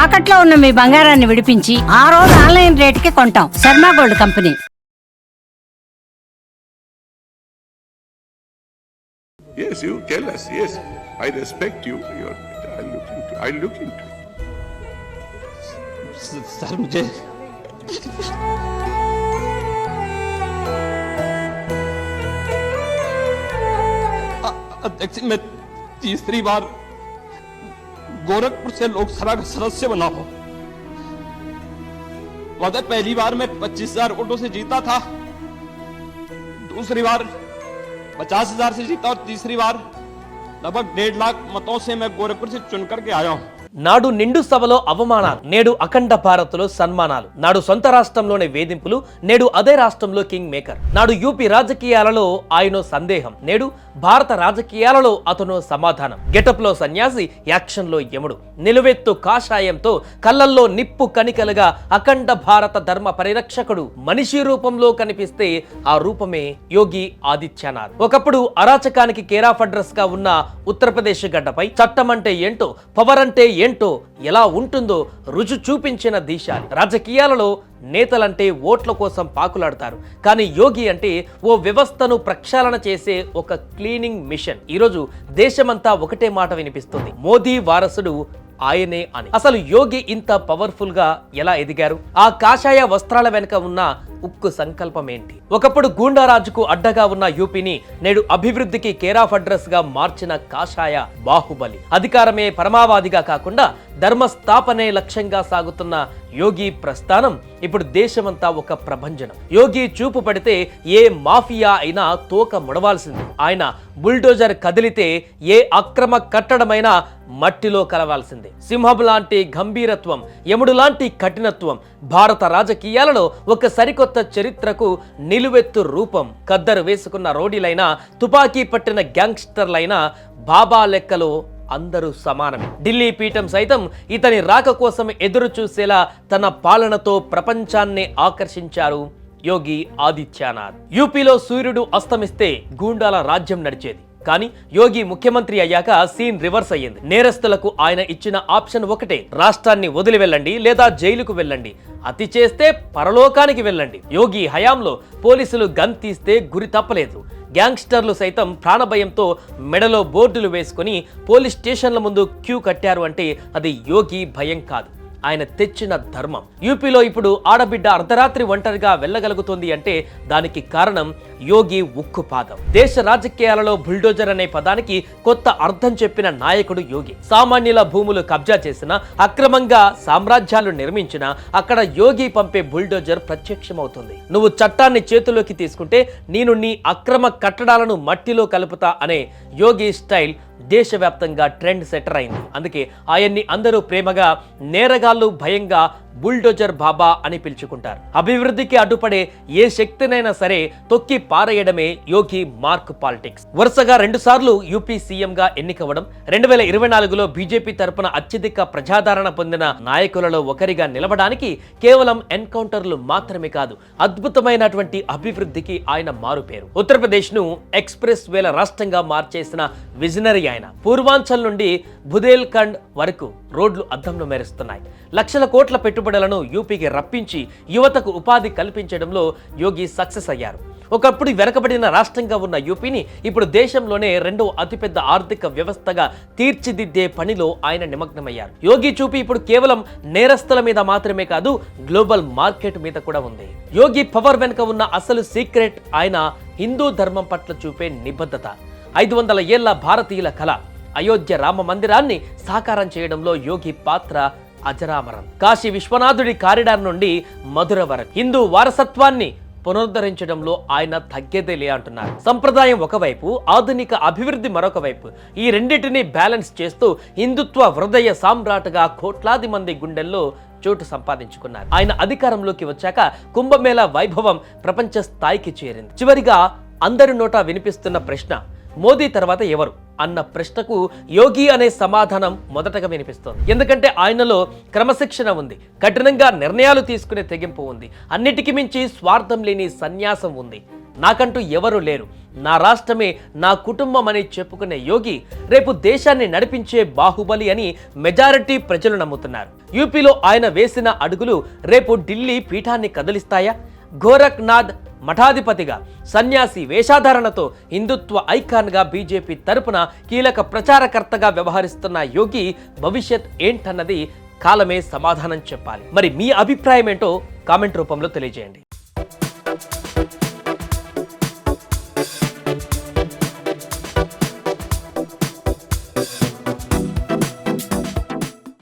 తాకట్లో ఉన్న మీ బంగారాన్ని విడిపించి ఆ రోజు ఆన్లైన్ రేటుకి కొంటాం. Sharma gold company. Yes, you tell us. Yes, I respect you. I'll look into it. Sir मुझे अध्यक्ष मैं तीसरी बार गोरखपुर से लोकसभा का सदस्य बना हूं। मगर पहली बार मैं 25,000 वोटों से जीता था, दूसरी बार 50,000 से जीता और तीसरी बार लगभग 1.5 लाख मतों से मैं गोरखपुर से चुन करके आया हूं। నాడు నిండు సభలో అవమానాలు, నేడు అఖండ భారత్లో సన్మానాలు. నాడు సొంత రాష్ట్రంలోనే వేధింపులు, నేడు అదే రాష్ట్రంలో కింగ్ మేకర్. నాడు యూపీ రాజకీయాలలో ఆయనో సందేహం, నేడు భారత రాజకీయాలలో అతను సమాధానం. గెటప్ లో సన్యాసి, యాక్షన్ లో యముడు, నిలువెత్తు కాషాయంతో కళ్ళల్లో నిప్పు కణికలుగా అఖండ భారత ధర్మ పరిరక్షకుడు మనిషి రూపంలో కనిపిస్తే ఆ రూపమే యోగి ఆదిత్యనాథ్. ఒకప్పుడు అరాచకానికి కేరాఫ్ అడ్రస్ గా ఉన్న ఉత్తరప్రదేశ్ గడ్డపై చట్టం అంటే ఏంటో, పవర్ అంటే ఏంటో, ఎలా ఉంటుందో రుజు చూపించిన దీశాలి. రాజకీయాలలో నేతలంటే ఓట్ల కోసం పాకులాడతారు, కానీ యోగి అంటే ఓ వ్యవస్థను ప్రక్షాళన చేసే ఒక క్లీనింగ్ మిషన్. ఈరోజు దేశమంతా ఒకటే మాట వినిపిస్తుంది, మోదీ వారసుడు ఆయనే అని. అసలు యోగి ఇంత పవర్ఫుల్ గా ఎలా ఎదిగారు? ఆ కాషాయ వస్త్రాల వెనుక ఉన్న ఉక్కు సంకల్పం ఏంటి? ఒకప్పుడు గూండారాజుకు అడ్డగా ఉన్న యూపీని నేడు అభివృద్ధికి కేరాఫ్ అడ్రస్ గా మార్చిన కాషాయ బాహుబలి. అధికారమే పరమావధిగా కాకుండా ధర్మస్థాపనే లక్ష్యంగా సాగుతున్న యోగి ప్రస్థానం ఇప్పుడు దేశమంతా ఒక ప్రభంజనం. యోగి చూపు పడితే ఏ మాఫియా అయినా తోక ముడవాల్సింది. ఆయన బుల్డోజర్ కదిలితే ఏ అక్రమ కట్టడమైనా మట్టిలో కలవాల్సిందే. సింహం లాంటి గంభీరత్వం, యముడు లాంటి కఠినత్వం భారత రాజకీయాలలో ఒక సరికొత్త చరిత్రకు నిలువెత్తు రూపం. కద్దరు వేసుకున్న రౌడీలైనా, తుపాకీ పట్టిన గ్యాంగ్స్టర్లైనా బాబా లెక్కలో అందరూ సమానమే. ఢిల్లీ పీఠం సైతం ఇతని రాక కోసం ఎదురు చూసేలా తన పాలనతో ప్రపంచాన్ని ఆకర్షించారు యోగి ఆదిత్యనాథ్. యూపీలో సూర్యుడు అస్తమిస్తే గూండాల రాజ్యం నడిచేది, కానీ యోగి ముఖ్యమంత్రి అయ్యాక సీన్ రివర్స్ అయ్యింది. నేరస్తులకు ఆయన ఇచ్చిన ఆప్షన్ ఒకటే, రాష్ట్రాన్ని వదిలి వెళ్ళండి లేదా జైలుకు వెళ్ళండి, అతి చేస్తే పరలోకానికి వెళ్ళండి. యోగి హయాంలో పోలీసులు గన్ తీస్తే గురి తప్పలేదు. గ్యాంగ్స్టర్లు సైతం ప్రాణభయంతో మెడలో బోర్డులు వేసుకుని పోలీస్ స్టేషన్ల ముందు క్యూ కట్టారు అంటే అది యోగి భయం కాదు, ఆయన తెచ్చిన ధర్మం. యూపీలో ఇప్పుడు ఆడబిడ్డ అర్ధరాత్రి ఒంటరిగా వెళ్ళగలుగుతుంది అంటే దానికి కారణం యోగి ఉక్కుపాదం. దేశ రాజకీయాలలో బుల్డోజర్ అనే పదానికి కొత్త అర్థం చెప్పిన నాయకుడు యోగి. సామాన్యుల భూములు కబ్జా చేసిన, అక్రమంగా సామ్రాజ్యాలు నిర్మించిన అక్కడ యోగి పంపే బుల్డోజర్ ప్రత్యక్షమవుతుంది. నువ్వు చట్టాన్ని చేతిలోకి తీసుకుంటే నేను నీ అక్రమ కట్టడాలను మట్టిలో కలుపుతా అనే యోగి స్టైల్ దేశవ్యాప్తంగా ట్రెండ్ సెటర్ అయింది. అందుకే ఆయన్ని అందరూ ప్రేమగా, నేరగాళ్ళు భయంగా బుల్డోజర్ బాబా అని పిలుచుకుంటారు. అభివృద్ధికి అడ్డుపడే ఏ శక్తినైనా సరే తొక్కి పారేయడమే యోగి మార్క్ పాలిటిక్స్. వరుసగా 2 సార్లు యూపీ సీఎంగా ఎన్నికవడం, 2024లో బీజేపీ తరపున అత్యధిక ప్రజాదరణ పొందిన నాయకులలో ఒకరిగా నిలవడానికి కేవలం ఎన్కౌంటర్లు మాత్రమే కాదు, అద్భుతమైనటువంటి అభివృద్ధికి ఆయన మారుపేరు. ఉత్తరప్రదేశ్ ను ఎక్స్ప్రెస్ వేల రాష్ట్రంగా మార్చేసిన విజనరీ ఆయన. పూర్వాంచల్ నుండి బుదేల్ఖండ్ వరకు రోడ్లు అద్దంలో మెరుస్తున్నాయి. లక్షల కోట్ల పెట్టుబడులను యూపీకి రప్పించి యువతకు ఉపాధి కల్పించడంలో యోగి సక్సెస్ అయ్యారు. ఒకప్పుడు వెనకబడిన రాష్ట్రంగా ఉన్న యూపీని ఇప్పుడు దేశంలోనే 2వ అతిపెద్ద ఆర్థిక వ్యవస్థగా తీర్చిదిద్దే పనిలో ఆయన నిమగ్నమయ్యారు. యోగి చూపి ఇప్పుడు కేవలం నేరస్తుల మీద మాత్రమే కాదు, గ్లోబల్ మార్కెట్ మీద కూడా ఉంది. యోగి పవర్ వెనుక ఉన్న అసలు సీక్రెట్ ఆయన హిందూ ధర్మం పట్ల చూపే నిబద్ధత. 500 ఏళ్ల భారతీయుల కళ అయోధ్య రామ మందిరాన్ని సాకారం చేయడంలో యోగి పాత్ర అజరామరం. కాశీ విశ్వనాథుడి కారిడార్ నుండి మధుర వరకు హిందూ వారసత్వాన్ని పునరుద్ధరించడంలో ఆయన తగ్గేదేలే అంటున్నారు. సంప్రదాయం ఒకవైపు, ఆధునిక అభివృద్ధి మరొక వైపు, ఈ రెండింటినీ బ్యాలెన్స్ చేస్తూ హిందుత్వ హృదయ సామ్రాట్గా కోట్లాది మంది గుండెల్లో చోటు సంపాదించుకున్నారు. ఆయన అధికారంలోకి వచ్చాక కుంభమేళా వైభవం ప్రపంచ స్థాయికి చేరింది. చివరిగా అందరి నోటా వినిపిస్తున్న ప్రశ్న, మోదీ తర్వాత ఎవరు అన్న ప్రశ్నకు యోగి అనే సమాధానం మొదటగా వినిపిస్తోంది. ఎందుకంటే ఆయనలో క్రమశిక్షణ ఉంది, కఠినంగా నిర్ణయాలు తీసుకునే తెగింపు ఉంది, అన్నిటికీ మించి స్వార్థం లేని సన్యాసం ఉంది. నాకంటూ ఎవరు లేరు, నా రాష్ట్రమే నా కుటుంబం అని చెప్పుకునే యోగి రేపు దేశాన్ని నడిపించే బాహుబలి అని మెజారిటీ ప్రజలు నమ్ముతున్నారు. యూపీలో ఆయన వేసిన అడుగులు రేపు ఢిల్లీ పీఠాన్ని కదిలిస్తాయా? గోరఖ్నాథ్ మఠాధిపతిగా, సన్యాసి వేషాధారణతో హిందుత్వ ఐకాన్గా బీజేపీ తరపున కీలక ప్రచారకర్తగా వ్యవహరిస్తున్న యోగి భవిష్యత్ ఏంటన్నది కాలమే సమాధానం చెప్పాలి. మరి మీ అభిప్రాయం ఏంటో కామెంట్ రూపంలో తెలియజేయండి.